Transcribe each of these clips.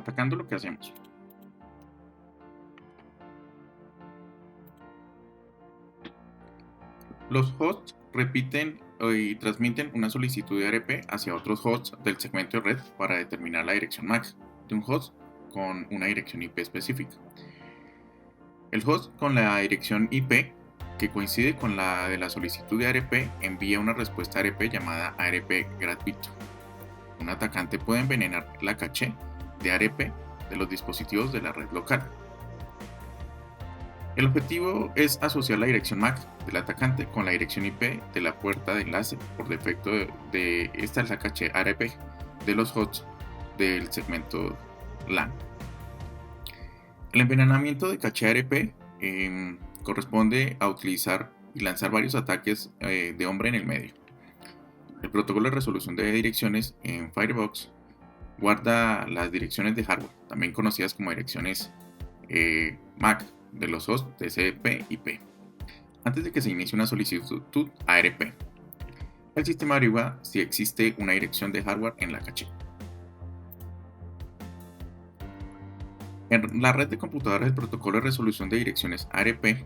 Atacando lo que hacemos. Los hosts repiten y transmiten una solicitud de ARP hacia otros hosts del segmento de red para determinar la dirección MAC de un host con una dirección IP específica. El host con la dirección IP que coincide con la de la solicitud de ARP envía una respuesta ARP llamada ARP gratuito. Un atacante puede envenenar la caché de ARP de los dispositivos de la red local. El objetivo es asociar la dirección MAC del atacante con la dirección IP de la puerta de enlace por defecto de esta es la caché ARP de los hosts del segmento LAN. El envenenamiento de caché ARP corresponde a utilizar y lanzar varios ataques de hombre en el medio. El protocolo de resolución de direcciones en Firebox guarda las direcciones de hardware, también conocidas como direcciones MAC de los hosts TCP/IP, antes de que se inicie una solicitud ARP. El sistema averigua si existe una dirección de hardware en la caché. En la red de computadoras, el protocolo de resolución de direcciones ARP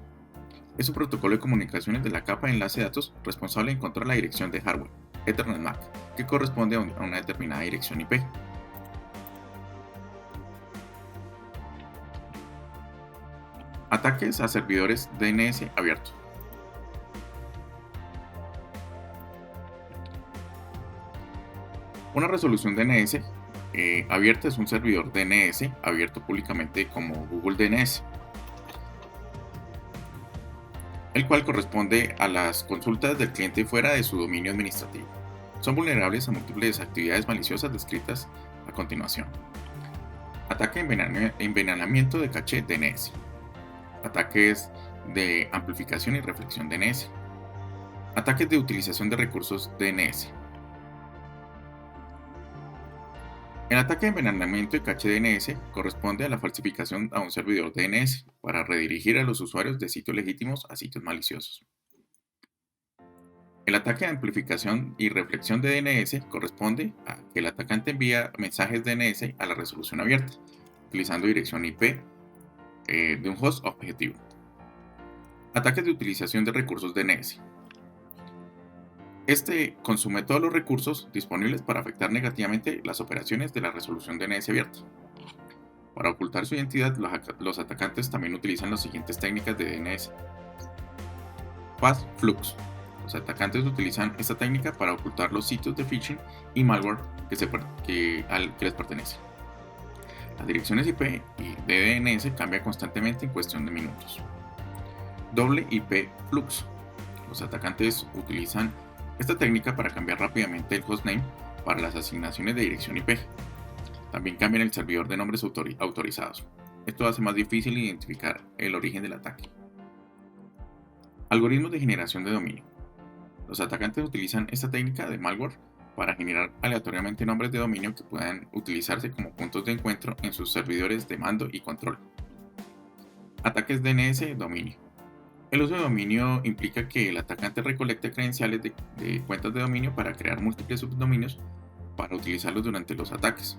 es un protocolo de comunicaciones de la capa de enlace de datos responsable de encontrar la dirección de hardware, Ethernet MAC, que corresponde a una determinada dirección IP. Ataques a servidores DNS abiertos. Una resolución DNS abierta es un servidor DNS abierto públicamente como Google DNS, el cual corresponde a las consultas del cliente fuera de su dominio administrativo. Son vulnerables a múltiples actividades maliciosas descritas a continuación. Ataque de envenenamiento de caché DNS. Ataques de amplificación y reflexión DNS. Ataques de utilización de recursos DNS. El ataque de envenenamiento de caché DNS corresponde a la falsificación a un servidor DNS para redirigir a los usuarios de sitios legítimos a sitios maliciosos. El ataque de amplificación y reflexión de DNS corresponde a que el atacante envía mensajes DNS a la resolución abierta, utilizando dirección IP de un host objetivo. Ataques de utilización de recursos DNS. Este consume todos los recursos disponibles para afectar negativamente las operaciones de la resolución DNS abierta. Para ocultar su identidad, los atacantes también utilizan las siguientes técnicas de DNS. Fast Flux. Los atacantes utilizan esta técnica para ocultar los sitios de phishing y malware que les pertenecen. Las direcciones IP y de DNS cambian constantemente en cuestión de minutos. Doble IP Flux. Los atacantes utilizan esta técnica para cambiar rápidamente el hostname para las asignaciones de dirección IP. También cambian el servidor de nombres autorizados. Esto hace más difícil identificar el origen del ataque. Algoritmos de generación de dominio. Los atacantes utilizan esta técnica de malware para generar aleatoriamente nombres de dominio que puedan utilizarse como puntos de encuentro en sus servidores de mando y control. Ataques DNS dominio. El uso de dominio implica que el atacante recolecte credenciales de cuentas de dominio para crear múltiples subdominios para utilizarlos durante los ataques.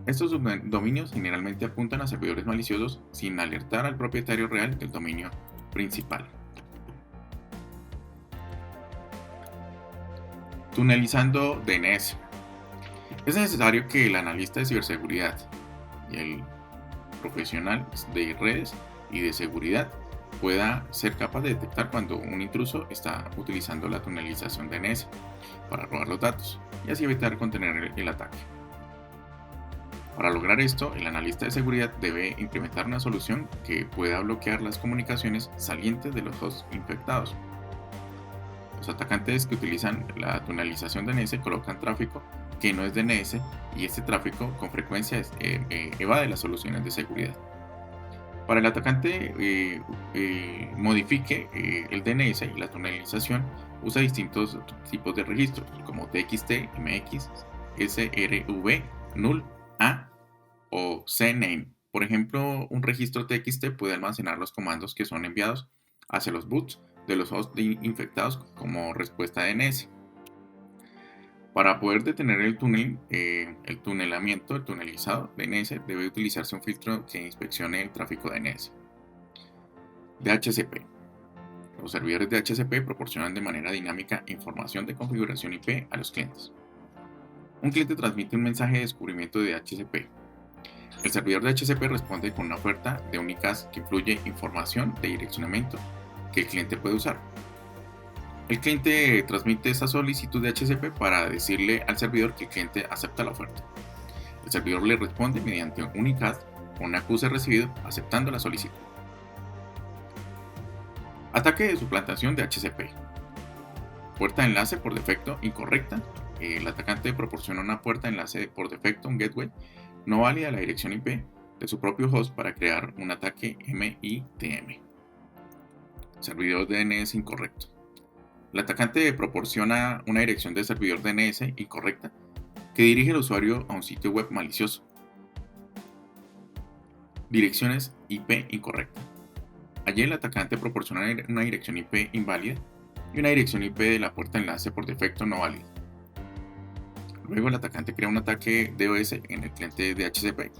Estos subdominios generalmente apuntan a servidores maliciosos sin alertar al propietario real del dominio principal. Tunelizando DNS. Es necesario que el analista de ciberseguridad y el profesional de redes y de seguridad pueda ser capaz de detectar cuando un intruso está utilizando la tunelización DNS para robar los datos y así evitar contener el ataque. Para lograr esto, el analista de seguridad debe implementar una solución que pueda bloquear las comunicaciones salientes de los hosts infectados. Los atacantes que utilizan la tunelización DNS colocan tráfico que no es DNS y este tráfico con frecuencia evade las soluciones de seguridad. Para el atacante modifique el DNS y la tunelización, usa distintos tipos de registros como TXT, MX, SRV, null, A o CNAME. Por ejemplo, un registro TXT puede almacenar los comandos que son enviados hacia los boots de los hosts infectados como respuesta a DNS. Para poder detener el el tunelamiento, el tunelizado de DNS, debe utilizarse un filtro que inspeccione el tráfico de DNS. DHCP. Los servidores de DHCP proporcionan de manera dinámica información de configuración IP a los clientes. Un cliente transmite un mensaje de descubrimiento de DHCP. El servidor de DHCP responde con una oferta de unicast que incluye información de direccionamiento que el cliente puede usar. El cliente transmite esta solicitud de DHCP para decirle al servidor que el cliente acepta la oferta. El servidor le responde mediante un unicast con un acuse recibido aceptando la solicitud. Ataque de suplantación de DHCP. Puerta de enlace por defecto incorrecta. El atacante proporciona una puerta de enlace por defecto, un gateway, no válida la dirección IP de su propio host para crear un ataque MITM. Servidor DNS incorrecto. El atacante proporciona una dirección de servidor DNS incorrecta que dirige al usuario a un sitio web malicioso. Direcciones IP incorrecta. Allí el atacante proporciona una dirección IP inválida y una dirección IP de la puerta de enlace por defecto no válida. Luego el atacante crea un ataque DOS en el cliente de DHCP.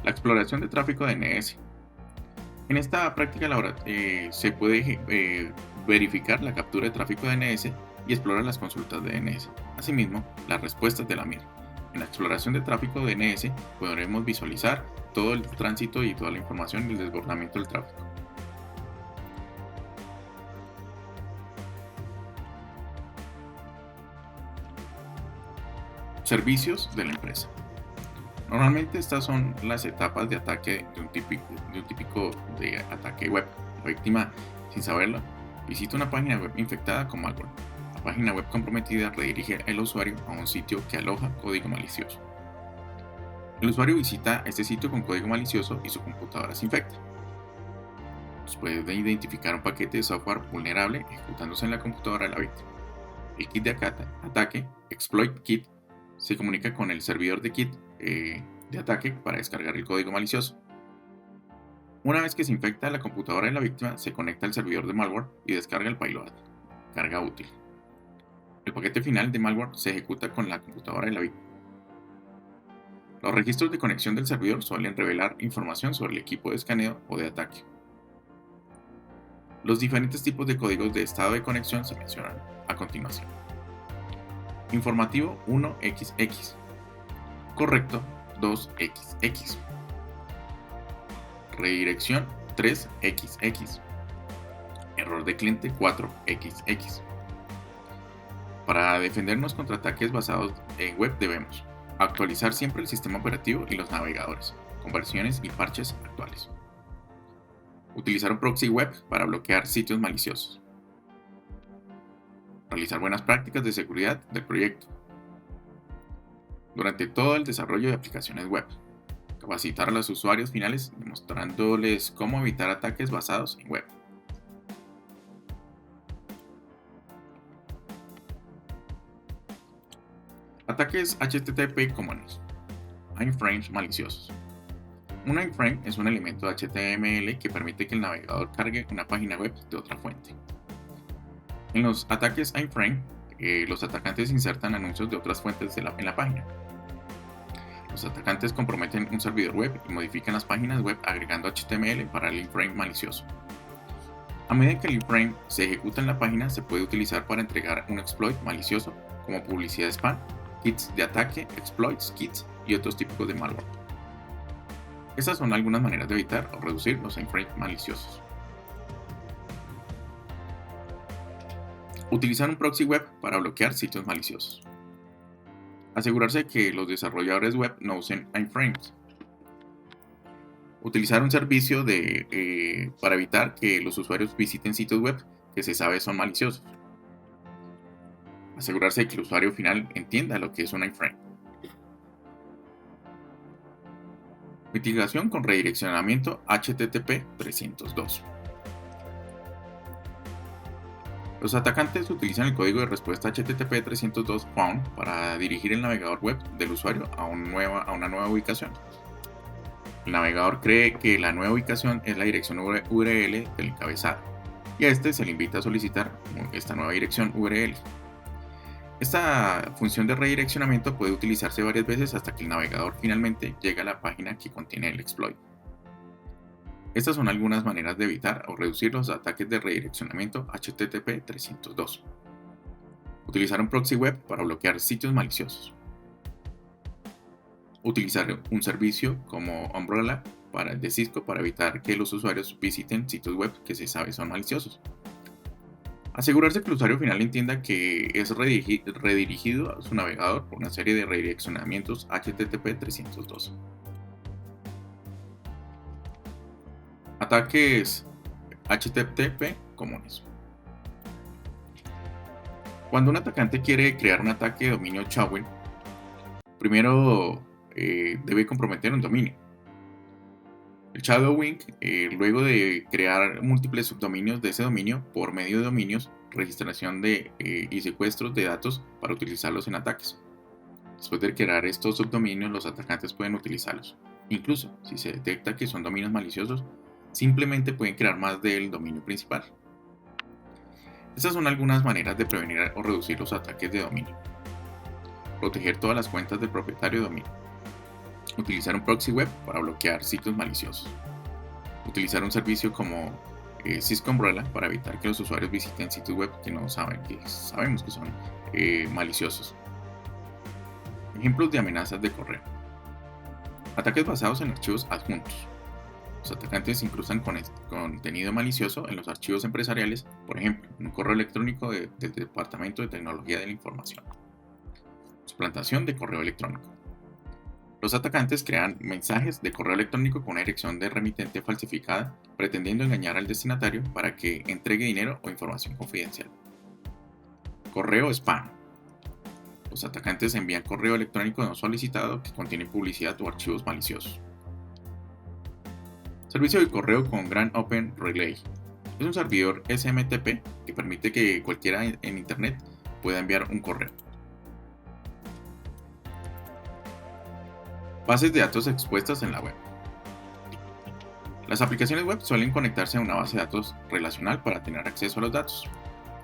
La exploración de tráfico de DNS. En esta práctica se puede verificar la captura de tráfico de DNS y explorar las consultas de DNS. Asimismo, las respuestas de la misma. En la exploración de tráfico de DNS podremos visualizar todo el tránsito y toda la información y el desbordamiento del tráfico. Servicios de la empresa. Normalmente estas son las etapas de ataque de un típico de ataque web. La víctima, sin saberlo, visita una página web infectada con malware. La página web comprometida redirige al usuario a un sitio que aloja código malicioso. El usuario visita este sitio con código malicioso y su computadora se infecta. Después de identificar un paquete de software vulnerable ejecutándose en la computadora de la víctima, el kit de ataque, exploit kit, se comunica con el servidor de kit de ataque para descargar el código malicioso. Una vez que se infecta la computadora de la víctima, se conecta al servidor de malware y descarga el payload, carga útil. El paquete final de malware se ejecuta con la computadora de la víctima. Los registros de conexión del servidor suelen revelar información sobre el equipo de escaneo o de ataque. Los diferentes tipos de códigos de estado de conexión se mencionan a continuación. Informativo 1XX. Correcto 2XX. Redirección 3XX. Error de cliente 4XX. Para defendernos contra ataques basados en web debemos actualizar siempre el sistema operativo y los navegadores, con versiones y parches actuales. Utilizar un proxy web para bloquear sitios maliciosos. Realizar buenas prácticas de seguridad del proyecto. Durante todo el desarrollo de aplicaciones web. Capacitar a los usuarios finales demostrándoles cómo evitar ataques basados en web. Ataques HTTP comunes. Iframes maliciosos. Un iframe es un elemento de HTML que permite que el navegador cargue una página web de otra fuente. En los ataques iframe, los atacantes insertan anuncios de otras fuentes en la página. Los atacantes comprometen un servidor web y modifican las páginas web agregando HTML para el iframe malicioso. A medida que el iframe se ejecuta en la página, se puede utilizar para entregar un exploit malicioso como publicidad spam, kits de ataque, exploits, kits y otros tipos de malware. Estas son algunas maneras de evitar o reducir los iframes maliciosos. Utilizar un proxy web para bloquear sitios maliciosos. Asegurarse de que los desarrolladores web no usen iframes. Utilizar un servicio para evitar que los usuarios visiten sitios web que se sabe son maliciosos. Asegurarse de que el usuario final entienda lo que es un iframe. Mitigación con redireccionamiento HTTP 302. Los atacantes utilizan el código de respuesta HTTP 302 found para dirigir el navegador web del usuario a una nueva ubicación. El navegador cree que la nueva ubicación es la dirección URL del encabezado y a este se le invita a solicitar esta nueva dirección URL. Esta función de redireccionamiento puede utilizarse varias veces hasta que el navegador finalmente llega a la página que contiene el exploit. Estas son algunas maneras de evitar o reducir los ataques de redireccionamiento HTTP 302. Utilizar un proxy web para bloquear sitios maliciosos. Utilizar un servicio como Umbrella de Cisco para evitar que los usuarios visiten sitios web que se sabe son maliciosos. Asegurarse que el usuario final entienda que es redirigido a su navegador por una serie de redireccionamientos HTTP 302. Ataques HTTP comunes. Cuando un atacante quiere crear un ataque de dominio shadowing, primero debe comprometer un dominio. El shadowing, luego de crear múltiples subdominios de ese dominio por medio de dominios, registración y secuestros de datos para utilizarlos en ataques. Después de crear estos subdominios, los atacantes pueden utilizarlos. Incluso, si se detecta que son dominios maliciosos, simplemente pueden crear más del dominio principal. Estas son algunas maneras de prevenir o reducir los ataques de dominio. Proteger todas las cuentas del propietario de dominio. Utilizar un proxy web para bloquear sitios maliciosos. Utilizar un servicio como Cisco Umbrella para evitar que los usuarios visiten sitios web que no sabemos que son maliciosos. Ejemplos de amenazas de correo. Ataques basados en archivos adjuntos. Los atacantes incrustan contenido malicioso en los archivos empresariales, por ejemplo, en un correo electrónico del Departamento de Tecnología de la Información. Suplantación de correo electrónico. Los atacantes crean mensajes de correo electrónico con una dirección de remitente falsificada, pretendiendo engañar al destinatario para que entregue dinero o información confidencial. Correo spam. Los atacantes envían correo electrónico no solicitado que contiene publicidad o archivos maliciosos. Servicio de correo con Grand Open Relay. Es un servidor SMTP que permite que cualquiera en Internet pueda enviar un correo. Bases de datos expuestas en la web. Las aplicaciones web suelen conectarse a una base de datos relacional para tener acceso a los datos.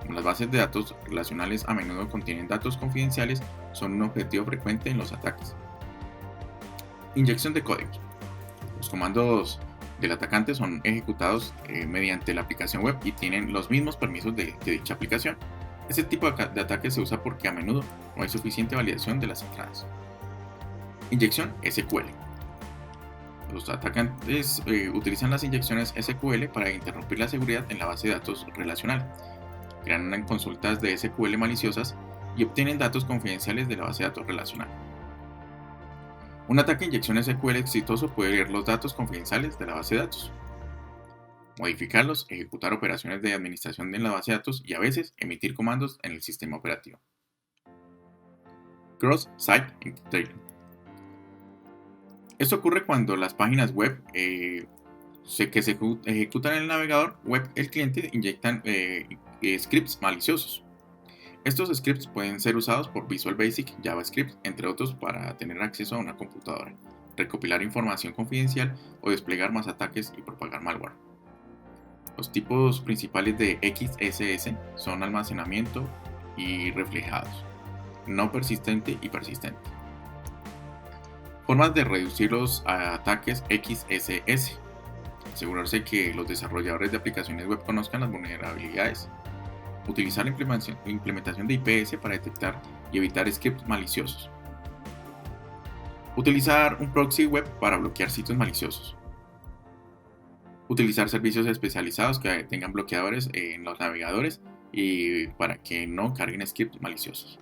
Como las bases de datos relacionales a menudo contienen datos confidenciales, son un objetivo frecuente en los ataques. Inyección de códigos. Los comandos del atacante son ejecutados mediante la aplicación web y tienen los mismos permisos de dicha aplicación. Este tipo de ataque se usa porque a menudo no hay suficiente validación de las entradas. Inyección SQL. Los atacantes utilizan las inyecciones SQL para interrumpir la seguridad en la base de datos relacional. Crean consultas de SQL maliciosas y obtienen datos confidenciales de la base de datos relacional. Un ataque de inyección SQL exitoso puede leer los datos confidenciales de la base de datos, modificarlos, ejecutar operaciones de administración en la base de datos y a veces emitir comandos en el sistema operativo. Cross-site encryption. Esto ocurre cuando las páginas web que se ejecutan en el navegador web el cliente inyectan scripts maliciosos. Estos scripts pueden ser usados por Visual Basic, JavaScript, entre otros, para tener acceso a una computadora, recopilar información confidencial o desplegar más ataques y propagar malware. Los tipos principales de XSS son almacenamiento y reflejados, no persistente y persistente. Formas de reducir los ataques XSS. Asegurarse que los desarrolladores de aplicaciones web conozcan las vulnerabilidades. Utilizar la implementación de IPS para detectar y evitar scripts maliciosos. Utilizar un proxy web para bloquear sitios maliciosos. Utilizar servicios especializados que tengan bloqueadores en los navegadores y para que no carguen scripts maliciosos.